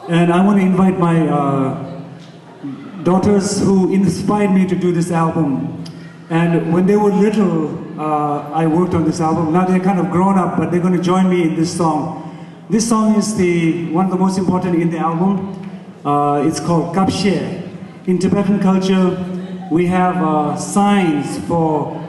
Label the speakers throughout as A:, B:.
A: And I want to invite my daughters who inspired me to do this album. And when they were little, I worked on this album. Now they're kind of grown up, but they're going to join me in this song. This song is one of the most important in the album. It's called Kapshe. In Tibetan culture, we have signs for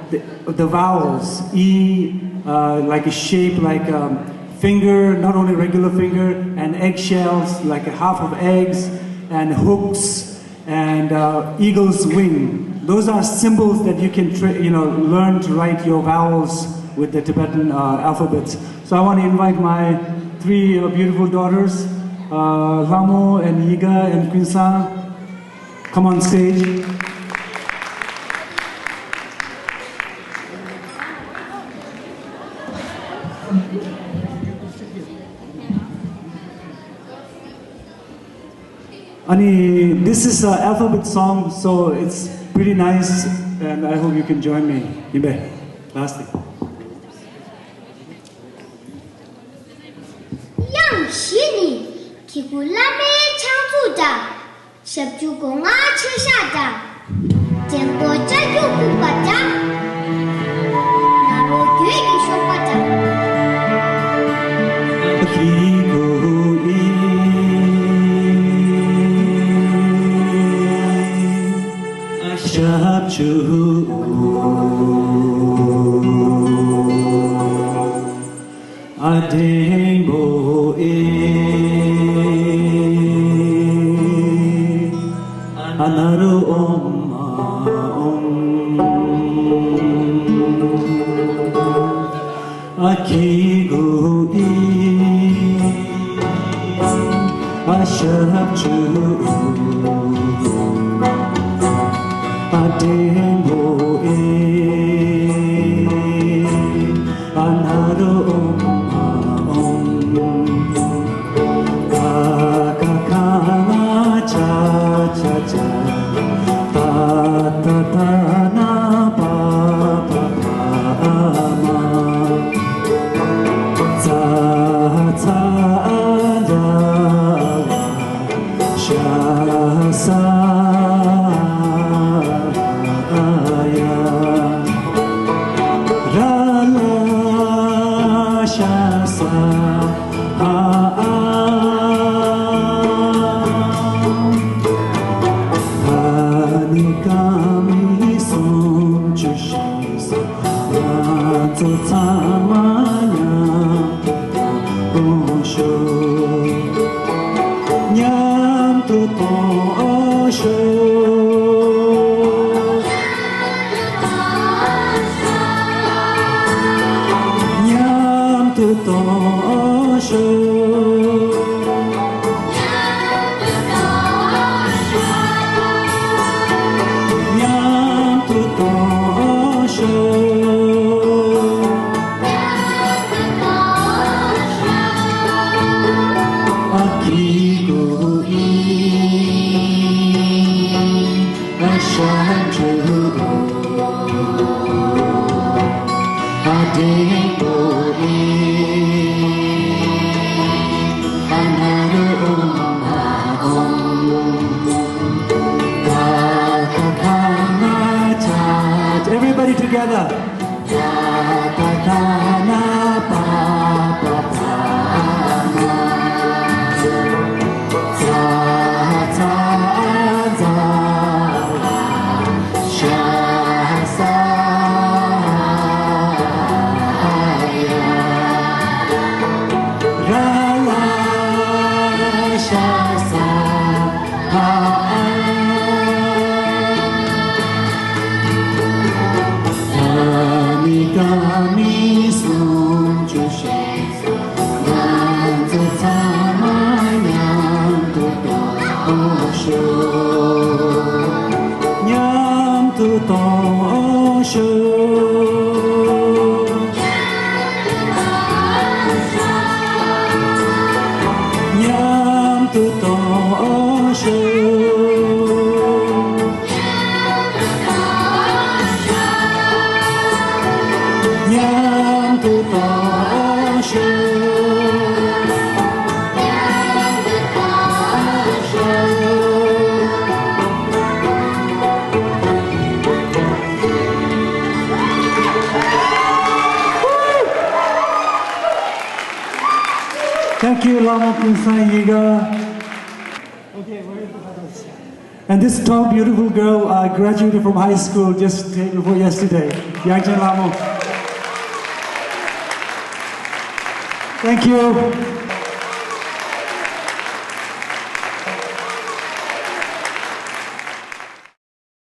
A: the vowels. E, like a shape, like a finger, not only regular finger, and eggshells, like a half of eggs, and hooks, and eagle's wing. Those are symbols that you can learn to write your vowels with the Tibetan alphabets. So I want to invite my three beautiful daughters, Lamo and Yiga and Quinsa, come on stage. Ani, this is an alphabet song, so it's pretty nice, and I hope you can join me. Ibe, lastly.
B: Yang Xini, Kikulame Changzuda, Shepjugonga Cheshada, Tempo Jayukubata, Naro Yui Shopata.
A: Adembo Anaru Akigu Ashabchu Adembo Anaru Everybody together. Thank you, Lama Kunsai Yiga. Okay, where is the photos? And this tall, beautiful girl graduated from high school just day before yesterday. Yangchen Lamo. Thank you.